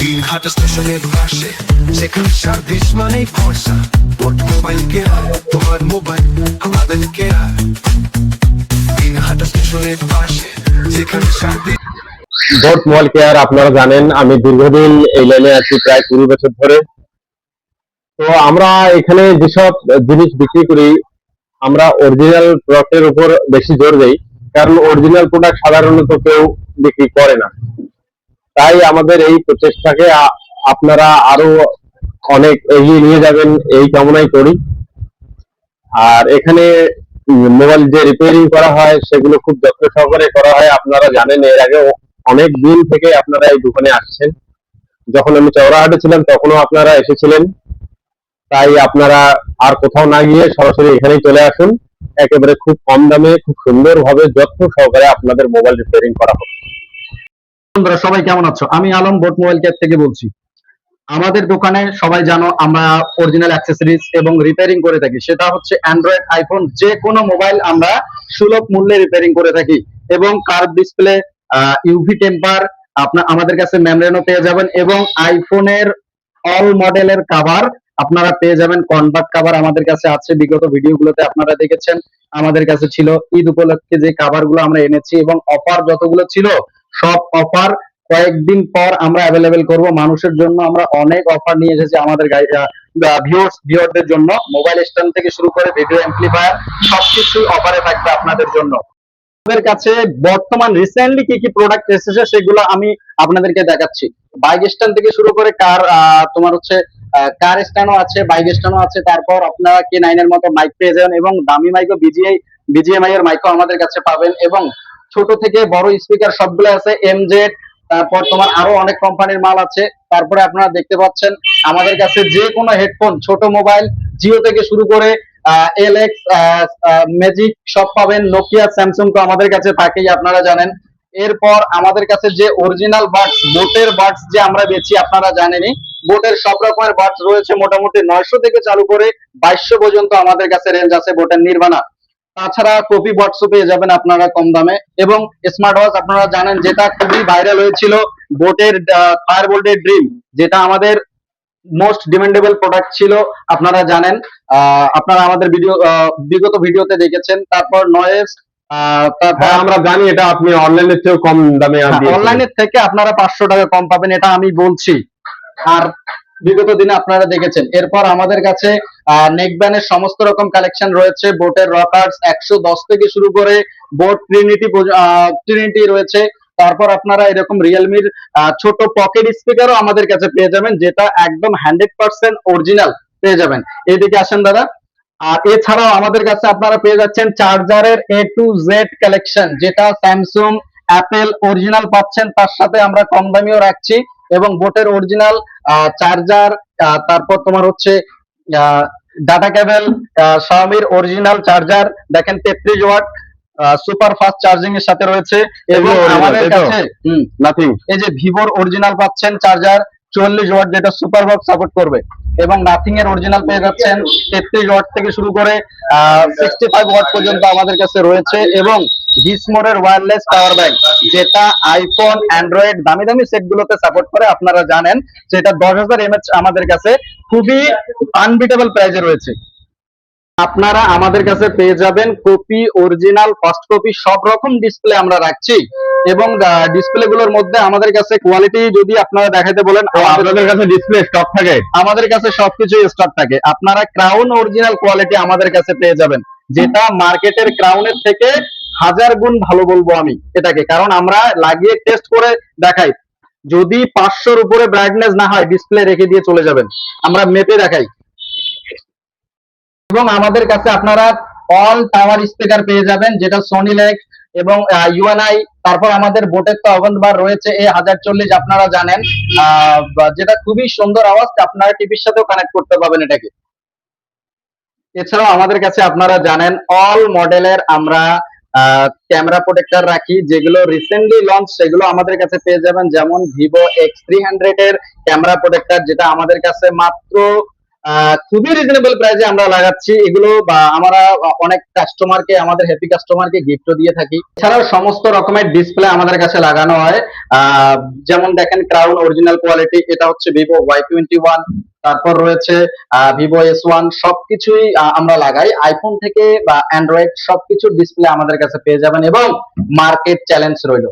দিনহাটা স্টেশনের পাশে, যেখানে সার্ভিস মানেই ভরসা। বোট মোবাইল কেয়ার, তোমার মোবাইল আমাদের কেয়ার। দিনহাটা স্টেশনের পাশে, যেখানে সার্ভিস। বোট মোবাইল কেয়ার আপনারা জানেন আমি দীর্ঘদিন এই লাইনে আছি, প্রায় 20 বছর ধরে। তো আমরা এখানে যেসব জিনিস বিক্রি করি, আমরা অরিজিনাল প্রোডাক্টের উপর বেশি জোর দেই, কারণ অরিজিনাল প্রোডাক্ট সাধারণত কেউ বিক্রি করে না। তাই আমাদের এই প্রচেষ্টাকে আপনারা আরো অনেক এগিয়ে নিয়ে যাবেন এই কামনাই করি। আর এখানে মোবাইল যে রিপেয়ারিং করা হয় সেগুলো খুব যত্ন সহকারে করা হয়। আপনারা জানেন এর আগে অনেক দিন থেকে আপনারা এই দোকানে আসছেন। যখন আমি চৌরাহাটে ছিলাম তখনও আপনারা এসেছিলেন। তাই আপনারা আর কোথাও না গিয়ে সরাসরি এখানেই চলে আসুন। একেবারে খুব কম দামে খুব সুন্দরভাবে যত্ন সহকারে আপনাদের মোবাইল রিপেয়ারিং করা হবে। বন্ধুরা সবাই কেমন আছো? আমি আলম বোট মোবাইল কেয়ার থেকে বলছি। আমাদের দোকানে সবাই জানো আমরা অরিজিনাল অ্যাক্সেসরিজ এবং রিপেয়ারিং করে থাকি। সেটা হচ্ছে অ্যান্ড্রয়েড, আইফোন, যে কোনো মোবাইল আমরা সুলভ মূল্যে রিপেয়ারিং করে থাকি। এবং কার্ভ ডিসপ্লে, ইউভি টেম্পার আমাদের কাছে মেমরেনো পেয়ে যাবেন। এবং আইফোনের অল মডেলের কাভার আপনারা পেয়ে যাবেন। কনভার্ট কাভার আমাদের কাছে আছে, বিগত ভিডিওগুলোতে আপনারা দেখেছেন। আমাদের কাছে ছিল ঈদ উপলক্ষে যে কাভার গুলো আমরা এনেছি, এবং অফার যতগুলো ছিল সব অফার কয়েকদিন পর আমরা অ্যাভেলেবেল করব মানুষের জন্য। আমরা অনেক অফার নিয়ে এসেছি আমাদের ভিউয়ারদের জন্য। মোবাইল স্ট্যান্ড থেকে শুরু করে ভিডিও অ্যাম্পলিফায়ার সবকিছু অফারে থাকবে আপনাদের জন্য। আমাদের কাছে বর্তমান রিসেন্টলি কি কি প্রোডাক্ট এসেছে সেগুলো আমি আপনাদেরকে দেখাচ্ছি। বাইক স্ট্যান্ড থেকে শুরু করে তোমার হচ্ছে কার স্ট্যান্ডও আছে, বাইক স্ট্যান্ডও আছে। তারপর আপনারা K9 এর মতো মাইক পেয়ে যাবেন, এবং দামি মাইকও বিজিএমআই এর মাইকও আমাদের কাছে পাবেন। এবং ছোট থেকে বড় স্পিকার সবগুলো আছে, এমজেড, তারপর তোমার আরো অনেক কোম্পানির মাল আছে। তারপরে আপনারা দেখতে পাচ্ছেন আমাদের কাছে যে কোনো হেডফোন, ছোট মোবাইল, জিও থেকে শুরু করে এলএক্স, ম্যাজিক সব পাবেন। নোকিয়া, স্যামসাং তো আমাদের কাছে থাকেই, আপনারা জানেন। এরপর আমাদের কাছে যে অরিজিনাল বাডস, বোটের বাডস যে আমরা বেচি আপনারা জানেনই। বোটের সব রকমের বাডস রয়েছে, মোটামুটি 900 থেকে চালু করে 2200 পর্যন্ত আমাদের কাছে রেঞ্জ আছে বোটের নির্বাণা। তাছাড়া কপি বটসও পেয়ে যাবেন আপনারা কম দামে। এবং স্মার্ট ওয়াচ আপনারা জানেন, যেটা খুবই ভাইরাল হয়েছিল, বোটের ফায়ারবোল্টের ড্রিম, যেটা আমাদের মোস্ট ডিমান্ডেবল প্রোডাক্ট ছিল, আপনারা জানেন। আপনারা আমাদের বিগত ভিডিওতে দেখেছেন। তারপর নয়েজ, তারপর আমরা জানি এটা আপনি অনলাইনের চেয়েও কম দামে অনলাইনের থেকে আপনারা 500 টাকা কম পাবেন, এটা আমি বলছি। আর বিগত দিনে আপনারা দেখেছেন। এরপর আমাদের কাছে নেকব্যান্ডের সমস্ত রকম কালেকশন রয়েছে। বোটের রকার্স 110 থেকে শুরু করে বোট ট্রিনিটি রয়েছে। তারপর আপনারা এরকম রিয়েলমির ছোট পকেট স্পিকারও আমাদের কাছে পেয়ে যাবেন, যেটা একদম 100% অরিজিনাল পেয়ে যাবেন। এইদিকে আসেন দাদা। আর এছাড়াও আমাদের কাছে আপনারা পেয়ে যাচ্ছেন চার্জারের A to Z কালেকশন, যেটা স্যামসাং, অ্যাপেল অরিজিনাল পাচ্ছেন, তার সাথে আমরা কম দামিও রাখছি। এবং বোটের অরিজিনাল চার্জার, তারপর তোমার হচ্ছে ডাটা কেবল, শাওমির অরিজিনাল চার্জার দেখেন 33 ওয়াট সুপার ফাস্ট চার্জিং এর সাথে রয়েছে। এবং আমাদের কাছে নাথিং, এই যে ভিভোর অরিজিনাল পাচ্ছেন চার্জার 44 ওয়াট, যেটা সুপার বক্স সাপোর্ট করবে। এবং নাথিং এর অরিজিনাল পেয়ে যাচ্ছেন 33 ওয়াট থেকে শুরু করে 65 ওয়াট পর্যন্ত আমাদের কাছে রয়েছে। এবং গিসমোরের ওয়্যারলেস পাওয়ার ব্যাংক, যেটা আইফোন, অ্যান্ড্রয়েড দামি দামি সেট গুলোতে সাপোর্ট করে, আপনারা জানেন। সেটা 10,000 mAh আমাদের কাছে খুবই আনবিটেবল প্রাইসে রয়েছে। আপনারা আমাদের কাছে পেয়ে যাবেন কপি, অরিজিনাল, ফার্স্ট কপি সব রকম ডিসপ্লে আমরা রাখছি। এবং ডিসপ্লে গুলোর মধ্যে আমাদের কাছে কোয়ালিটি যদি আপনারা দেখাতে বলেন, আপনাদের কাছে ডিসপ্লে স্টক থাকে? আমাদের কাছে সবকিছু স্টক থাকে। আপনারা ক্রাউন অরিজিনাল কোয়ালিটি আমাদের কাছে পেয়ে যাবেন, যেটা মার্কেটের ক্রাউনের থেকে 1000 গুণ ভালো বলবো আমি এটাকে, কারণ আমরা লাগিয়ে টেস্ট করে দেখাই। যদি 500-র উপরে ব্রাইটনেস না হয়, ডিসপ্লে রেখে দিয়ে চলে যাবেন, আমরা মেপে দেখাই। এবং আমাদের কাছে আপনারা অল টাওয়ার স্পিকার পেয়ে যাবেন, যেটা সোনিলেক্স এবং ইউএনআই। তারপর আমাদের বোটের তো অভেন্টবার রয়েছে A1040, আপনারা জানেন, যেটা খুবই সুন্দর আওয়াজ, আপনারা টিভির সাথেও কানেক্ট করতে পারবেন এটাকে। এছাড়াও আমাদের কাছে আপনারা জানেন অল মডেলের আমরা ক্যামেরা প্রোটেক্টর রাখি, যেগুলো রিসেন্টলি লঞ্চ, সেগুলো আমাদের কাছে পেয়ে যাবেন। যেমন ভিভো X300 এর ক্যামেরা প্রোটেক্টর, যেটা আমাদের কাছে মাত্র খুবই রিজনেবল প্রাইসে আমরা লাগাচ্ছি এগুলো, বা আমরা অনেক কাস্টমারকে, আমাদের হ্যাপি কাস্টমারকে গিফটও দিয়ে থাকি। এছাড়াও সমস্ত রকমের ডিসপ্লে আমাদের কাছে লাগানো হয়। আহ, যেমন দেখেন ক্রাউন অরিজিনাল কোয়ালিটি, এটা হচ্ছে ভিভো Y21, তারপর রয়েছে ভিভো S1, সবকিছুই আমরা লাগাই। আইফোন থেকে বা অ্যান্ড্রয়েড সবকিছুর ডিসপ্লে আমাদের কাছে পেয়ে যাবেন, এবং মার্কেট চ্যালেঞ্জ রইল।